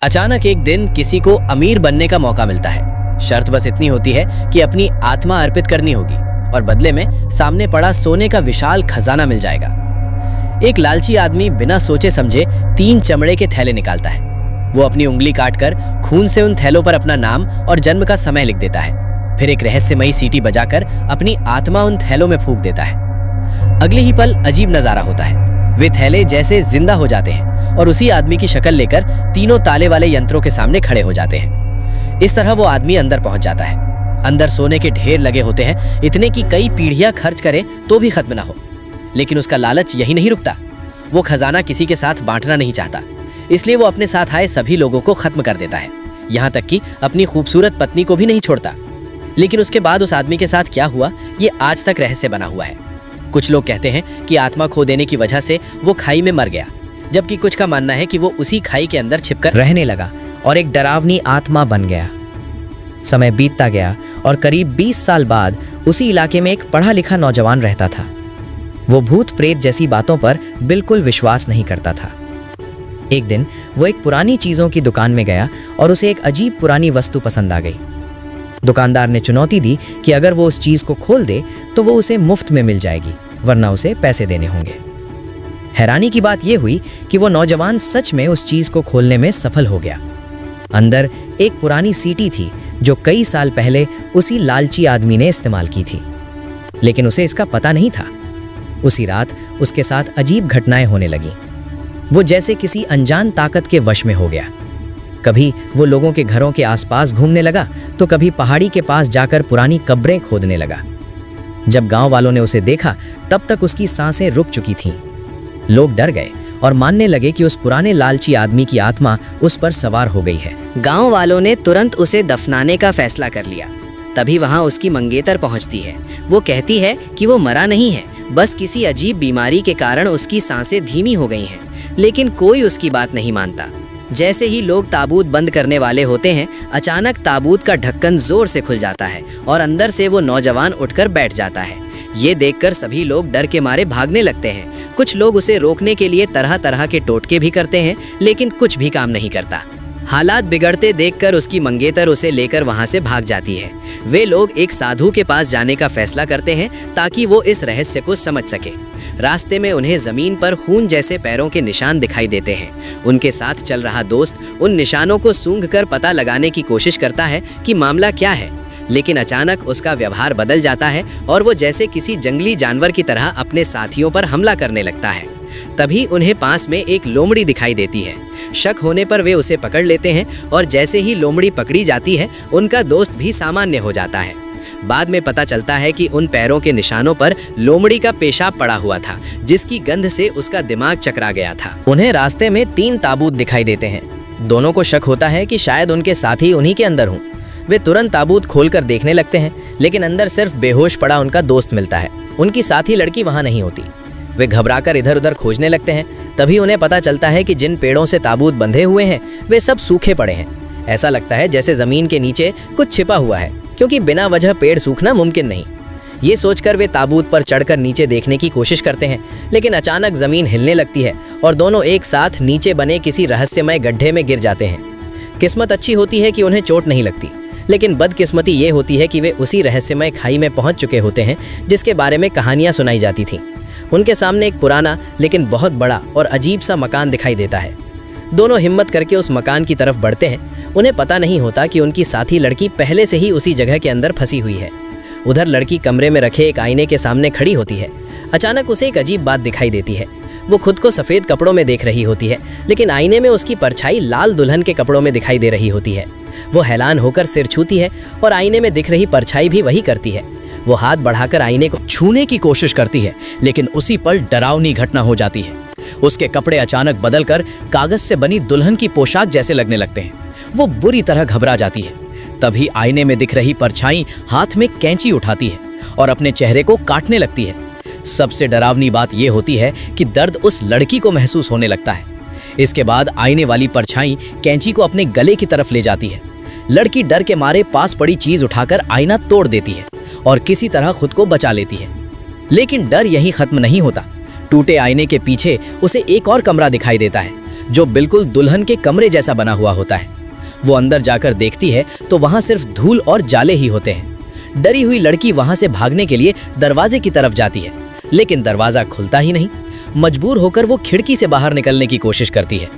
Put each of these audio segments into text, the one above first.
अचानक एक दिन किसी को अमीर बनने का मौका मिलता है। शर्त बस इतनी होती है कि अपनी आत्मा अर्पित करनी होगी और बदले में सामने पड़ा सोने का विशाल खजाना मिल जाएगा। एक लालची आदमी बिना सोचे समझे 3 चमड़े के थैले निकालता है। वो अपनी उंगली काटकर खून से उन थैलों पर अपना नाम और जन्म का समय लिख देता है। फिर एक रहस्यमयी सीटी बजाकर अपनी आत्मा उन थैलों में फूंक देता है। अगले ही पल अजीब नजारा होता है। वे थैले जैसे जिंदा हो जाते हैं और उसी आदमी की शक्ल लेकर 3 ताले वाले यंत्रों के सामने खड़े हो जाते हैं। इस तरह वो आदमी अंदर पहुंच जाता है। अंदर सोने के ढेर लगे होते हैं, इतने की कई पीढ़ियां खर्च करे तो भी खत्म ना हो। लेकिन उसका लालच यही नहीं रुकता। वो खजाना किसी के साथ बांटना नहीं चाहता, इसलिए वो अपने साथ आए सभी लोगों को खत्म कर देता है, यहाँ तक कि अपनी खूबसूरत पत्नी को भी नहीं छोड़ता। लेकिन उसके बाद उस आदमी के साथ क्या हुआ, ये आज तक रहस्य बना हुआ है। कुछ लोग कहते हैं कि आत्मा खो देने की वजह से वो खाई में मर गया, जबकि कुछ का मानना है कि वो उसी खाई के अंदर छिपकर रहने लगा और एक डरावनी आत्मा बन गया। समय बीतता गया और करीब 20 साल बाद उसी इलाके में एक पढ़ा लिखा नौजवान रहता था। वो भूत प्रेत जैसी बातों पर बिल्कुल विश्वास नहीं करता था। एक दिन वो एक पुरानी चीजों की दुकान में गया और उसे एक अजीब पुरानी वस्तु पसंद आ गई। दुकानदार ने चुनौती दी कि अगर वो उस चीज को खोल दे तो वो उसे मुफ्त में मिल जाएगी, वरना उसे पैसे देने होंगे। हैरानी की बात यह हुई कि वो नौजवान सच में उस चीज को खोलने में सफल हो गया। अंदर एक पुरानी सीटी थी जो कई साल पहले उसी लालची आदमी ने इस्तेमाल की थी, लेकिन उसे इसका पता नहीं था। उसी रात उसके साथ अजीब घटनाएं होने लगीं। वो जैसे किसी अनजान ताकत के वश में हो गया। कभी वो लोगों के घरों के आसपास घूमने लगा तो कभी पहाड़ी के पास जाकर पुरानी कब्रें खोदने लगा। जब गांव वालों ने उसे देखा तब तक उसकी सांसें रुक चुकी थीं। लोग डर गए और मानने लगे कि उस पुराने लालची आदमी की आत्मा उस पर सवार हो गई है। गांव वालों ने तुरंत उसे दफनाने का फैसला कर लिया। तभी वहां उसकी मंगेतर पहुंचती है। वो कहती है कि वो मरा नहीं है, बस किसी अजीब बीमारी के कारण उसकी सांसें धीमी हो गई हैं। लेकिन कोई उसकी बात नहीं मानता। जैसे ही लोग ताबूत बंद करने वाले होते हैं, अचानक ताबूत का ढक्कन जोर से खुल जाता है और अंदर से वो नौजवान उठकर बैठ जाता है। ये देखकर सभी लोग डर के मारे भागने लगते हैं। कुछ लोग उसे रोकने के लिए तरह तरह के टोटके भी करते हैं, लेकिन कुछ भी काम नहीं करता। हालात बिगड़ते देखकर उसकी मंगेतर उसे लेकर वहां से भाग जाती है। वे लोग एक साधु के पास जाने का फैसला करते हैं ताकि वो इस रहस्य को समझ सके। रास्ते में उन्हें जमीन पर खून जैसे पैरों के निशान दिखाई देते हैं। उनके साथ चल रहा दोस्त उन निशानों को सूंघकर पता लगाने की कोशिश करता है कि मामला क्या है, लेकिन अचानक उसका व्यवहार बदल जाता है और वो जैसे किसी जंगली जानवर की तरह अपने साथियों पर हमला करने लगता है। तभी उन्हें पास में एक लोमड़ी दिखाई देती है। शक होने पर वे उसे पकड़ लेते हैं और जैसे ही लोमड़ी पकड़ी जाती है, उनका दोस्त भी सामान्य हो जाता है। बाद में पता चलता है कि उन पैरों के निशानों पर लोमड़ी का पेशाब पड़ा हुआ था, जिसकी गंध से उसका दिमाग चकरा गया था। उन्हें रास्ते में 3 ताबूत दिखाई देते हैं। दोनों को शक होता है कि शायद उनके साथी उन्हीं के अंदर हों। वे तुरंत ताबूत खोलकर देखने लगते हैं, लेकिन अंदर सिर्फ बेहोश पड़ा उनका दोस्त मिलता है। उनकी साथी लड़की वहां नहीं होती। वे घबराकर इधर उधर खोजने लगते हैं। तभी उन्हें पता चलता है कि जिन पेड़ों से ताबूत बंधे हुए हैं वे सब सूखे पड़े हैं। ऐसा लगता है जैसे जमीन के नीचे कुछ छिपा हुआ है, क्योंकि बिना वजह पेड़ सूखना मुमकिन नहीं। ये सोचकर वे ताबूत पर चढ़कर नीचे देखने की कोशिश करते हैं, लेकिन अचानक जमीन हिलने लगती है और दोनों एक साथ नीचे बने किसी रहस्यमय गड्ढे में गिर जाते हैं। किस्मत अच्छी होती है कि उन्हें चोट नहीं लगती, लेकिन बदकिस्मती ये होती है कि वे उसी रहस्यमय खाई में पहुंच चुके होते हैं जिसके बारे में कहानियां सुनाई जाती थीं। उनके सामने एक पुराना लेकिन बहुत बड़ा और अजीब सा मकान दिखाई देता है। दोनों हिम्मत करके उस मकान की तरफ बढ़ते हैं। उन्हें पता नहीं होता कि उनकी साथी लड़की पहले से ही उसी जगह के अंदर फंसी हुई है। उधर लड़की कमरे में रखे एक आईने के सामने खड़ी होती है। अचानक उसे एक अजीब बात दिखाई देती है। वो खुद को सफ़ेद कपड़ों में देख रही होती है, लेकिन आईने में उसकी परछाई लाल दुल्हन के कपड़ों में दिखाई दे रही होती है। वो हैरान होकर सिर छूती है और आईने में दिख रही परछाई भी वही करती है। वो हाथ बढ़ाकर आईने को छूने की कोशिश करती है, लेकिन उसी पल डरावनी घटना हो जाती है। उसके कपड़े अचानक बदलकर कागज से बनी दुल्हन की पोशाक जैसे लगने लगते हैं। वो बुरी तरह घबरा जाती है। तभी आईने में दिख रही परछाई हाथ में कैंची उठाती है और अपने चेहरे को काटने लगती है। सबसे डरावनी बात यह होती है कि दर्द उस लड़की को महसूस होने लगता है। इसके बाद आईने वाली परछाई कैंची को अपने गले की तरफ ले जाती है। लड़की डर के मारे पास पड़ी चीज उठाकर आईना तोड़ देती है और किसी तरह खुद को बचा लेती है। लेकिन डर यहीं खत्म नहीं होता। टूटे आईने के पीछे उसे एक और कमरा दिखाई देता है, जो बिल्कुल दुल्हन के कमरे जैसा बना हुआ होता है। वो अंदर जाकर देखती है तो वहां सिर्फ धूल और जाले ही होते हैं। डरी हुई लड़की वहां से भागने के लिए दरवाजे की तरफ जाती है, लेकिन दरवाजा खुलता ही नहीं। मजबूर होकर वो खिड़की से बाहर निकलने की कोशिश करती है।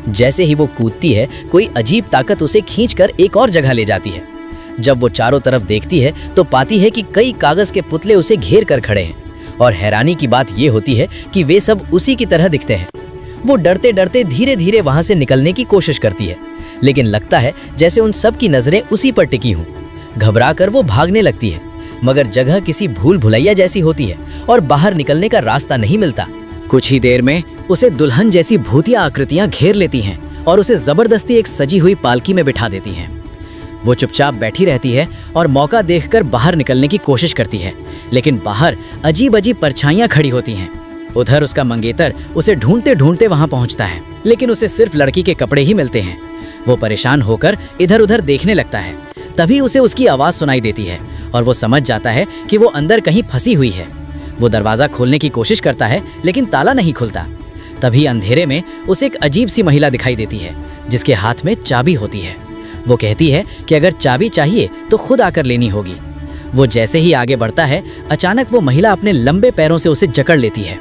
जैसे ही वो कूदती है, कोई अजीब ताकत उसे खींचकर एक और जगह ले जाती है। जब वो चारों तरफ देखती है तो पाती है कि कई कागज के पुतले उसे घेर कर खड़े हैं, और हैरानी की बात ये होती है कि वे सब उसी की तरह दिखते हैं। वो डरते डरते धीरे धीरे वहां से निकलने की कोशिश करती है, लेकिन लगता है जैसे उन सब की नजरें उसी पर टिकी हों। घबराकर वो भागने लगती है, मगर जगह किसी भूल भुलैया जैसी होती है और बाहर निकलने का रास्ता नहीं मिलता। कुछ ही देर में उसे दुल्हन जैसी भूतिया आकृतियां घेर लेती हैं और उसे जबरदस्ती एक सजी हुई पालकी में बिठा देती हैं। वो चुपचाप बैठी रहती है और मौका देखकर बाहर निकलने की कोशिश करती है, लेकिन बाहर अजीब अजीब परछाइयां खड़ी होती हैं। उधर उसका मंगेतर उसे ढूंढते ढूंढते वहां पहुंचता है, लेकिन उसे सिर्फ लड़की के कपड़े ही मिलते हैं। वो परेशान होकर इधर उधर देखने लगता है। तभी उसे उसकी आवाज सुनाई देती है और वो समझ जाता है कि वो अंदर कहीं फंसी हुई है। वो दरवाजा खोलने की कोशिश करता है, लेकिन ताला नहीं खुलता। तभी अंधेरे में उसे एक अजीब सी महिला दिखाई देती है, जिसके हाथ में चाबी होती है। वो कहती है कि अगर चाबी चाहिए तो खुद आकर लेनी होगी। वो जैसे ही आगे बढ़ता है, अचानक वो महिला अपने लंबे पैरों से उसे जकड़ लेती है।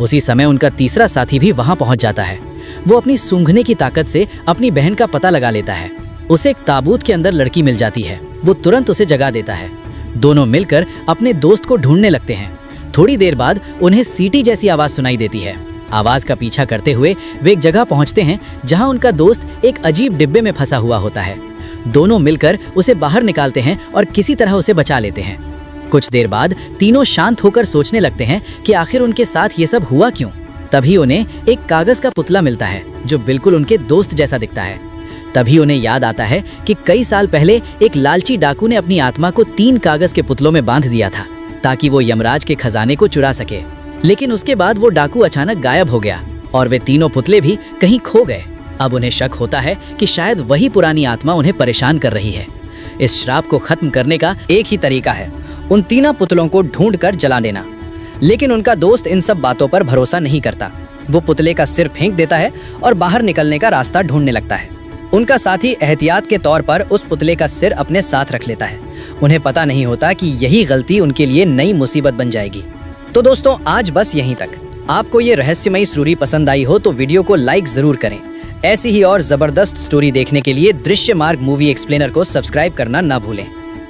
उसी समय उनका तीसरा साथी भी वहां पहुंच जाता है। वो अपनी सूंघने की ताकत से अपनी बहन का पता लगा लेता है। उसे एक ताबूत के अंदर लड़की मिल जाती है। वो तुरंत उसे जगा देता है। दोनों मिलकर अपने दोस्त को ढूंढने लगते हैं। थोड़ी देर बाद उन्हें सीटी जैसी आवाज सुनाई देती है। आवाज का पीछा करते हुए वे एक जगह पहुंचते हैं जहां उनका दोस्त एक अजीब डिब्बे में फंसा हुआ होता है। दोनों मिलकर उसे बाहर निकालते हैं और किसी तरह उसे बचा लेते हैं। कुछ देर बाद तीनों शांत होकर सोचने लगते हैं कि आखिर उनके साथ ये सब हुआ क्यों। तभी उन्हें एक कागज का पुतला मिलता है जो बिल्कुल उनके दोस्त जैसा दिखता है। तभी उन्हें याद आता है कि कई साल पहले एक लालची डाकू ने अपनी आत्मा को 3 कागज के पुतलों में बांध दिया था ताकि वो यमराज के खजाने को चुरा सके। लेकिन उसके बाद वो डाकू अचानक गायब हो गया और वे तीनों पुतले भी कहीं खो गए। अब उन्हें शक होता है कि शायद वही पुरानी आत्मा उन्हें परेशान कर रही है। इस श्राप को खत्म करने का एक ही तरीका है, उन तीनों पुतलों को ढूंढकर जला देना। लेकिन उनका दोस्त इन सब बातों पर भरोसा नहीं करता। वो पुतले का सिर फेंक देता है और बाहर निकलने का रास्ता ढूंढने लगता है। उनका साथी एहतियात के तौर पर उस पुतले का सिर अपने साथ रख लेता है। उन्हें पता नहीं होता कि यही गलती उनके लिए नई मुसीबत बन जाएगी। तो दोस्तों, आज बस यहीं तक। आपको ये रहस्यमयी स्टोरी पसंद आई हो तो वीडियो को लाइक जरूर करें। ऐसी ही और जबरदस्त स्टोरी देखने के लिए दृश्य मार्ग मूवी एक्सप्लेनर को सब्सक्राइब करना ना भूलें।